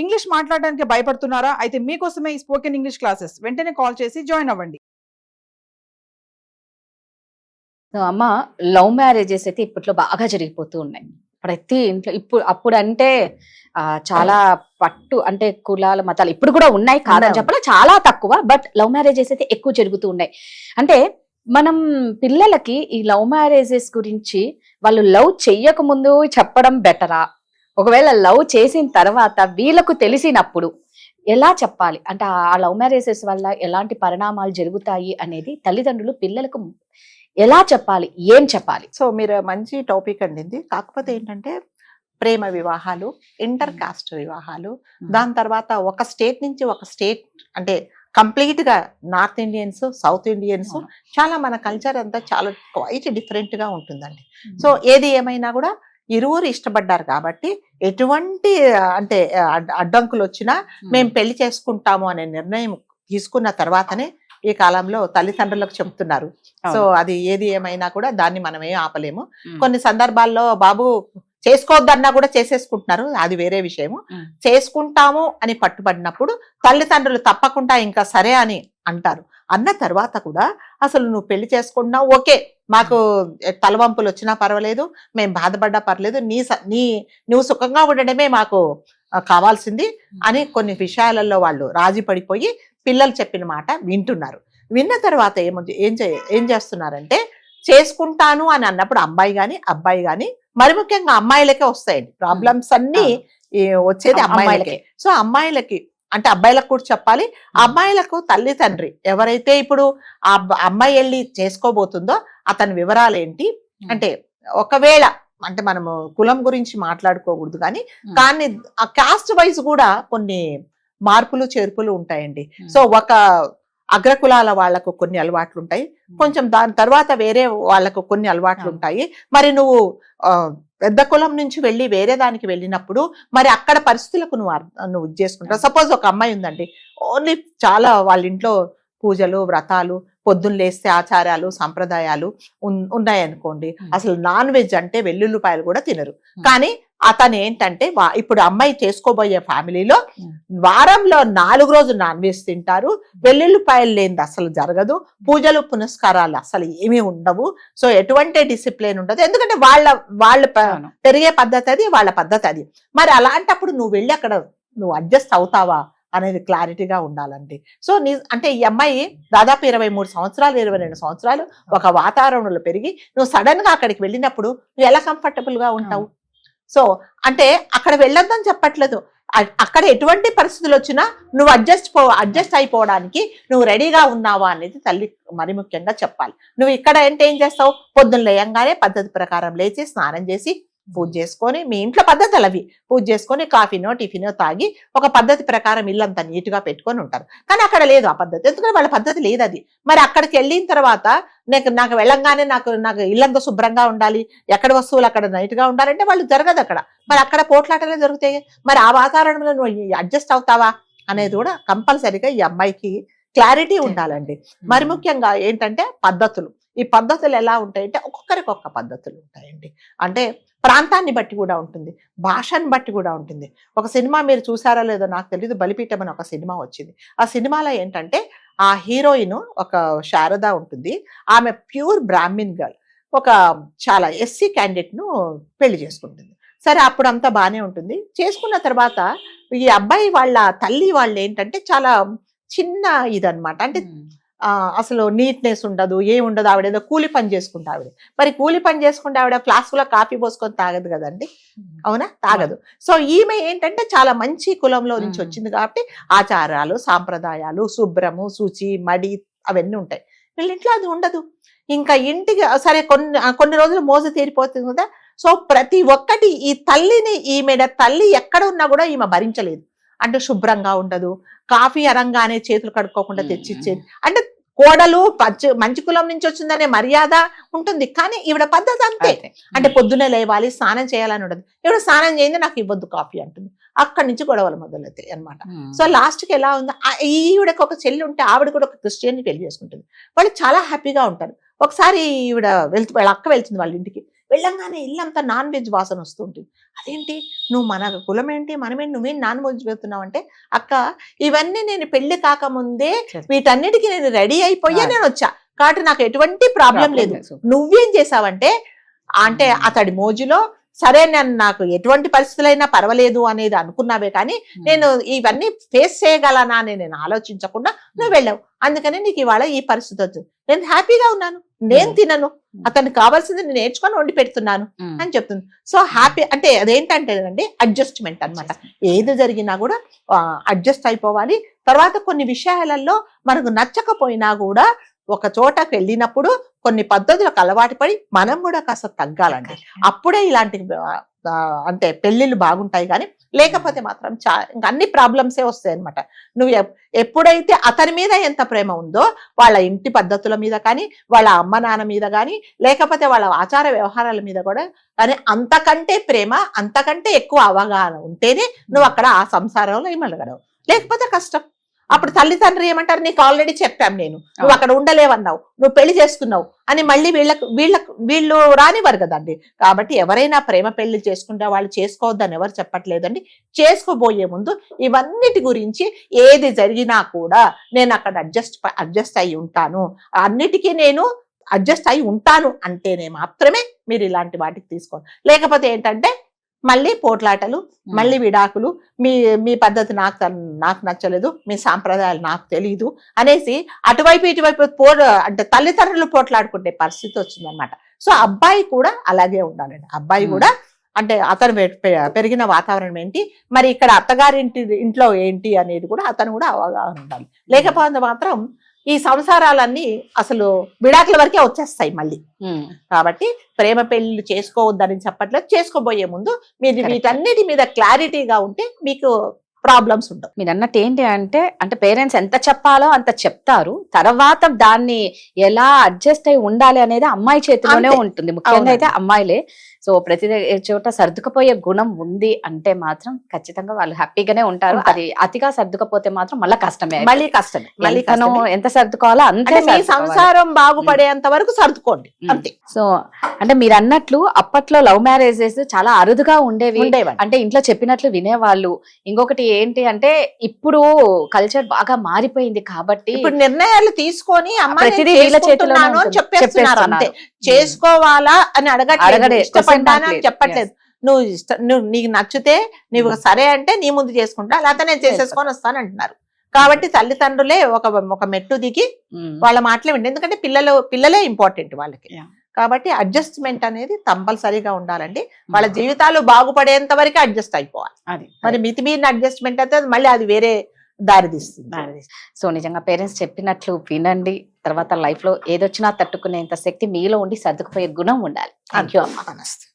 English మాట్లాడడానికి భయపడుతున్నారా? అయితే మీకోసమే ఈ స్పోకెన్ ఇంగ్లీష్ క్లాసెస్. వెంటనే కాల్ చేసి జాయిన్ అవ్వండి. అమ్మ, లవ్ మ్యారేజెస్ అయితే ఇప్పట్లో బాగా జరిగిపోతూ ఉన్నాయి. ప్రతి ఇంట్లో అప్పుడు అంటే చాలా పట్టు అంటే కులాల మతాలు ఇప్పుడు కూడా ఉన్నాయి, కాదని చెప్పాలి, చాలా తక్కువ. బట్ లవ్ మ్యారేజెస్ అయితే ఎక్కువ జరుగుతూ ఉన్నాయి. అంటే మనం పిల్లలకి ఈ లవ్ మ్యారేజెస్ గురించి వాళ్ళు లవ్ చెయ్యక ముందు చెప్పడం బెటరా, ఒకవేళ లవ్ చేసిన తర్వాత వీళ్ళకు తెలిసినప్పుడు ఎలా చెప్పాలి, అంటే ఆ లవ్ మ్యారేజెస్ వల్ల ఎలాంటి పరిణామాలు జరుగుతాయి అనేది తల్లిదండ్రులు పిల్లలకు ఎలా చెప్పాలి, ఏం చెప్పాలి? సో మీరు మంచి టాపిక్ అండి. కాకపోతే ఏంటంటే ప్రేమ వివాహాలు, ఇంటర్ కాస్ట్ వివాహాలు, దాని తర్వాత ఒక స్టేట్ నుంచి ఒక స్టేట్, అంటే కంప్లీట్ గా నార్త్ ఇండియన్స్, సౌత్ ఇండియన్స్, చాలా మన కల్చర్ అంతా చాలా క్వైట్ డిఫరెంట్ గా ఉంటుందండి. సో ఏది ఏమైనా కూడా ఇరువురు ఇష్టపడ్డారు కాబట్టి ఎటువంటి అంటే అడ్డంకులు వచ్చినా మేము పెళ్లి చేసుకుంటాము అనే నిర్ణయం తీసుకున్న తర్వాతనే ఈ కాలంలో తల్లిదండ్రులకు చెప్తున్నారు. సో అది ఏది ఏమైనా కూడా దాన్ని మనం ఏం ఆపలేము. కొన్ని సందర్భాల్లో బాబు చేసుకోవద్దన్నా కూడా చేసేసుకుంటున్నారు, అది వేరే విషయము. చేసుకుంటాము అని పట్టుబడినప్పుడు తల్లిదండ్రులు తప్పకుండా ఇంకా సరే అని అంటారు. అన్న తర్వాత కూడా అసలు నువ్వు పెళ్లి చేసుకుంటున్నావు, ఓకే, మాకు తలవంపులు వచ్చినా పర్వాలేదు, మేము బాధపడ్డా పర్లేదు, నువ్వు సుఖంగా ఉండడమే మాకు కావాల్సింది అని కొన్ని విషయాలలో వాళ్ళు రాజీ పడిపోయి పిల్లలు చెప్పిన మాట వింటున్నారు. విన్న తర్వాత ఏం చేస్తున్నారంటే, చేసుకుంటాను అని అన్నప్పుడు అమ్మాయి గాని అబ్బాయి గాని, మరి ముఖ్యంగా అమ్మాయిలకే వస్తాయండి ప్రాబ్లమ్స్ అన్ని, వచ్చేది అమ్మాయిలకే. సో అమ్మాయిలకి అంటే అబ్బాయిలకు కూడా చెప్పాలి, అమ్మాయిలకు తల్లి తండ్రి ఎవరైతే ఇప్పుడు ఆ అమ్మాయి వెళ్ళి చేసుకోబోతుందో అతని వివరాలు ఏంటి అంటే, ఒకవేళ అంటే మనము కులం గురించి మాట్లాడుకోకూడదు కానీ ఆ కాస్ట్ వైజ్ కూడా కొన్ని మార్పులు చేర్పులు ఉంటాయండి. సో ఒక అగ్రకులాల వాళ్లకు కొన్ని అలవాట్లు ఉంటాయి, కొంచెం దాని తర్వాత వేరే వాళ్లకు కొన్ని అలవాట్లు ఉంటాయి. మరి నువ్వు పెద్ద కులం నుంచి వెళ్ళి వేరే దానికి వెళ్ళినప్పుడు మరి అక్కడ పరిస్థితులకు నువ్వు ఇది చేసుకుంటావు. సపోజ్ ఒక అమ్మాయి ఉందండి, ఓన్లీ చాలా వాళ్ళ ఇంట్లో పూజలు వ్రతాలు, పొద్దున్న లేస్తే ఆచారాలు సంప్రదాయాలు ఉన్నాయనుకోండి, అసలు నాన్ వెజ్ అంటే వెల్లుల్లిపాయలు కూడా తినరు. కానీ అతను ఏంటంటే ఇప్పుడు అమ్మాయి చేసుకోబోయే ఫ్యామిలీలో వారంలో 4 రోజులు నాన్ వెజ్ తింటారు, వెల్లుల్లిపాయలు లేనిది అసలు జరగదు, పూజలు పునస్కారాలు అసలు ఏమీ ఉండవు. సో ఎటువంటి డిసిప్లిన్ ఉండదు, ఎందుకంటే వాళ్ళ పెరిగే పద్ధతి అది, వాళ్ళ పద్ధతి అది. మరి అలాంటప్పుడు నువ్వు వెళ్ళి అక్కడ నువ్వు అడ్జస్ట్ అవుతావా అనేది క్లారిటీగా ఉండాలండి. సో అంటే ఈ అమ్మాయి దాదాపు 23 సంవత్సరాలు 22 సంవత్సరాలు ఒక వాతావరణంలో పెరిగి నువ్వు సడన్ గా అక్కడికి వెళ్ళినప్పుడు నువ్వు ఎలా కంఫర్టబుల్ గా ఉంటావు? సో అంటే అక్కడ వెళ్ళొద్దని చెప్పట్లేదు, అక్కడ ఎటువంటి పరిస్థితులు వచ్చినా నువ్వు అడ్జస్ట్ అయిపోవడానికి నువ్వు రెడీగా ఉన్నావా అనేది తల్లి మరి ముఖ్యంగా చెప్పాలి. నువ్వు ఇక్కడ అంటే ఏం చేస్తావు, పొద్దున్న లేయంగానే పద్ధతి ప్రకారం లేచి స్నానం చేసి పూజ చేసుకొని, మీ ఇంట్లో పద్ధతులు అవి, పూజ చేసుకొని కాఫీనో టిఫినో తాగి ఒక పద్ధతి ప్రకారం ఇల్లంతా నీట్గా పెట్టుకొని ఉంటారు. కానీ అక్కడ లేదు ఆ పద్ధతి, ఎందుకంటే వాళ్ళ పద్ధతి లేదు అది. మరి అక్కడికి వెళ్ళిన తర్వాత నాకు వెళ్ళంగానే నాకు ఇల్లంతా శుభ్రంగా ఉండాలి, ఎక్కడ వస్తువులు అక్కడ నీట్గా ఉండాలంటే వాళ్ళు జరగదు అక్కడ. మరి అక్కడ పోట్లాటలే జరుగుతాయి. మరి ఆ వాతావరణంలో నువ్వు అడ్జస్ట్ అవుతావా అనేది కూడా కంపల్సరీగా ఈ అమ్మాయికి క్లారిటీ ఉండాలండి. మరి ముఖ్యంగా ఏంటంటే పద్ధతులు, ఈ పద్ధతులు ఎలా ఉంటాయంటే ఒక్కొక్కరికి ఒక్క పద్ధతులు ఉంటాయండి. అంటే ప్రాంతాన్ని బట్టి కూడా ఉంటుంది, భాషను బట్టి కూడా ఉంటుంది. ఒక సినిమా మీరు చూసారో లేదో నాకు తెలియదు, బలిపీఠం అని ఒక సినిమా వచ్చింది. ఆ సినిమాలో ఏంటంటే ఆ హీరోయిన్ ఒక శారద ఉంటుంది, ఆమె ప్యూర్ బ్రాహ్మిన్ గర్ల్, ఒక చాలా ఎస్సీ క్యాండిడేట్ ను పెళ్లి చేసుకుంటుంది. సరే అప్పుడంతా బాగానే ఉంటుంది. చేసుకున్న తర్వాత ఈ అబ్బాయి వాళ్ళ తల్లి వాళ్ళు ఏంటంటే చాలా చిన్న ఇదనమాట, అంటే అసలు నీట్నెస్ ఉండదు, ఏముండదు. ఆవిడేదో కూలి పని చేసుకుంటా ఆవిడ. మరి కూలి పని చేసుకుంటే ఆవిడ ఫ్లాస్క్లో కాఫీ పోసుకొని తాగదు కదండి, అవునా? తాగదు. సో ఈమె ఏంటంటే చాలా మంచి కులంలో నుంచి వచ్చింది కాబట్టి ఆచారాలు సాంప్రదాయాలు, శుభ్రము శుచి మడి అవన్నీ ఉంటాయి. వీళ్ళింట్లో అది ఉండదు. ఇంకా ఇంటికి సరే కొన్ని రోజులు మోజు తీరిపోతుంది కదా. సో ప్రతి ఒక్కటి ఈ ఈమె తల్లి ఎక్కడ ఉన్నా కూడా ఈమె భరించలేదు. అంటే శుభ్రంగా ఉండదు, కాఫీ అరంగానే చేతులు కడుక్కోకుండా తెచ్చిచ్చేది. అంటే కోడలు మంచి కులం నుంచి వచ్చిందనే మర్యాద ఉంటుంది, కానీ ఈవిడ పద్ధతి అంతే. అంటే పొద్దునే లేవాలి, స్నానం చేయాలని ఉండదు. ఈవిడ స్నానం చేయండి, నాకు ఇవ్వద్దు కాఫీ అంటుంది. అక్కడి నుంచి గొడవలు మొదలవుతాయి అనమాట. సో లాస్ట్కి ఎలా ఉంది, ఈవిడకి ఒక చెల్లి ఉంటే ఆవిడ కూడా ఒక క్రిస్టియన్ని పెళ్లి చేసుకుంటుంది. వాళ్ళు చాలా హ్యాపీగా ఉంటారు. ఒకసారి ఈవిడ వాళ్ళ అక్క వెళ్తుంది వాళ్ళ ఇంటికి. వెళ్ళంగానే ఇల్లంతా నాన్ వెజ్ వాసన వస్తుంటుంది. అదేంటి నువ్వు మన కులం ఏంటి మనమేంటి నువ్వేం నాన్ వెజ్ పెడుతున్నావు అంటే, అక్క ఇవన్నీ నేను పెళ్లి కాకముందే వీటన్నిటికీ నేను రెడీ అయిపోయా నేను వచ్చా కాబట్టి నాకు ఎటువంటి ప్రాబ్లం లేదు. నువ్వేం చేసావంటే అంటే అతడి మోజులో సరే నాకు ఎటువంటి పరిస్థితులైనా పర్వాలేదు అనేది అనుకున్నావే కానీ నేను ఇవన్నీ ఫేస్ చేయగలనా అని నేను ఆలోచించకుండా నువ్వు వెళ్ళావు. అందుకని నీకు ఇవాళ ఈ పరిస్థితి వచ్చింది. నేను హ్యాపీగా ఉన్నాను, నేను తినను, అతనికి కావాల్సింది నేను నేర్చుకొని వండి పెడుతున్నాను అని చెప్తుంది. సో హ్యాపీ అంటే అదేంటంటే అండి అడ్జస్ట్మెంట్ అన్నమాట. ఏది జరిగినా కూడా అడ్జస్ట్ అయిపోవాలి. తర్వాత కొన్ని విషయాలలో మనకు నచ్చకపోయినా కూడా ఒక చోటకు వెళ్ళినప్పుడు కొన్ని పద్ధతులకు అలవాటు పడి మనం కూడా కాస్త తగ్గాలండి. అప్పుడే ఇలాంటి అంటే పెళ్లిళ్ళు బాగుంటాయి. కానీ లేకపోతే మాత్రం ఇంకా అన్ని ప్రాబ్లమ్సే వస్తాయి అనమాట. నువ్వు ఎప్పుడైతే అతని మీద ఎంత ప్రేమ ఉందో వాళ్ళ ఇంటి పద్ధతుల మీద కానీ వాళ్ళ అమ్మ నాన్న మీద కానీ లేకపోతే వాళ్ళ ఆచార వ్యవహారాల మీద కూడా కానీ అంతకంటే ప్రేమ అంతకంటే ఎక్కువ అవగాహన ఉంటేనే నువ్వు అక్కడ ఆ సంసారంలో ఇమ్మలగడవు. లేకపోతే కష్టం. అప్పుడు తల్లిదండ్రులు ఏమంటారు, నీకు ఆల్రెడీ చెప్పాం నేను, నువ్వు అక్కడ ఉండలేవన్నావు, నువ్వు పెళ్లి చేసుకున్నావు అని మళ్ళీ వీళ్ళు రానివ్వరు కదండి. కాబట్టి ఎవరైనా ప్రేమ పెళ్లి చేసుకుంటే వాళ్ళు చేసుకోవద్దని ఎవరు చెప్పట్లేదండి. చేసుకోబోయే ముందు ఇవన్నిటి గురించి ఏది జరిగినా కూడా నేను అక్కడ అడ్జస్ట్ అయి ఉంటాను, అన్నిటికీ నేను అడ్జస్ట్ అయి ఉంటాను అంటేనే మాత్రమే మీరు ఇలాంటి వాటికి తీసుకోండి. లేకపోతే ఏంటంటే మళ్ళీ పోట్లాటలు, మళ్ళీ విడాకులు, మీ పద్ధతి నాకు నచ్చలేదు, మీ సాంప్రదాయాలు నాకు తెలియదు అనేసి అటువైపు ఇటువైపు అంటే తల్లిదండ్రులు పోట్లాడుకునే పరిస్థితి వచ్చిందనమాట. సో అబ్బాయి కూడా అలాగే ఉండాలండి. అబ్బాయి కూడా అంటే అతను పెరిగిన వాతావరణం ఏంటి, మరి ఇక్కడ ఇంట్లో ఏంటి అనేది కూడా అతను కూడా అవగాహన ఉండాలి. లేకపోతే మాత్రం ఈ సంసారాలన్నీ అసలు విడాకుల వరకే వచ్చేస్తాయి మళ్ళీ. కాబట్టి ప్రేమ పెళ్లి చేసుకోవద్దని చెప్పట్లేదు. చేసుకోబోయే ముందు మీరు వీటన్నిటి మీద క్లారిటీగా ఉంటే మీకు ప్రాబ్లమ్స్ ఉండవు. మీరు అన్నట్టు ఏంటి అంటే పేరెంట్స్ ఎంత చెప్పాలో అంత చెప్తారు, తర్వాత దాన్ని ఎలా అడ్జస్ట్ అయి ఉండాలి అనేది అమ్మాయి చేతిలోనే ఉంటుంది. ముఖ్యంగా అయితే అమ్మాయిలే. సో ప్రతి చోట సర్దుకుపోయే గుణం ఉంది అంటే మాత్రం ఖచ్చితంగా వాళ్ళు హ్యాపీగానే ఉంటారు. అది అతిగా సర్దుకపోతే మాత్రం మళ్ళీ కష్టమే. మళ్ళీ ఎంత సర్దుకోవాలో అంతే. మీ సంసారం బాగుపడేంత వరకు సర్దుకోండి అంతే. సో అంటే మీరు అన్నట్లు అప్పట్లో లవ్ మ్యారేజెస్ చాలా అరుదుగా ఉండేవి. అంటే ఇంట్లో చెప్పినట్లు వినేవాళ్ళు. ఇంకొకటి ఏంటి అంటే ఇప్పుడు కల్చర్ బాగా మారిపోయింది కాబట్టి ఇప్పుడు నిర్ణయాలు తీసుకొని ప్రతిదీ వీళ్ళ చేతిలో చెప్పేస్తున్నారు అంతే. చేసుకోవాలా అని ఇష్టపడ్డానా అని చెప్పట్లేదు. నువ్వు నీకు నచ్చితే నువ్వు సరే అంటే నీ ముందు చేసుకుంటా, లేకపోతే నేను చేసేసుకొని వస్తాను అంటున్నారు. కాబట్టి తల్లిదండ్రులే ఒక మెట్టు దిగి వాళ్ళ మాటలే విండి. ఎందుకంటే పిల్లలే ఇంపార్టెంట్ వాళ్ళకి. కాబట్టి అడ్జస్ట్మెంట్ అనేది కంపల్సరీగా ఉండాలండి. వాళ్ళ జీవితాలు బాగుపడేంత వరకు అడ్జస్ట్ అయిపోవాలి. మరి మితిమీరిన అడ్జస్ట్మెంట్ అయితే మళ్ళీ అది వేరే దారితీస్తుంది. సో నిజంగా పేరెంట్స్ చెప్పినట్లు వినండి. తర్వాత లైఫ్ లో ఏదొచ్చినా తట్టుకునేంత శక్తి మీలో ఉండి సర్దుకుపోయే గుణం ఉండాలి. థ్యాంక్ యూ అమ్మా. నమస్తే.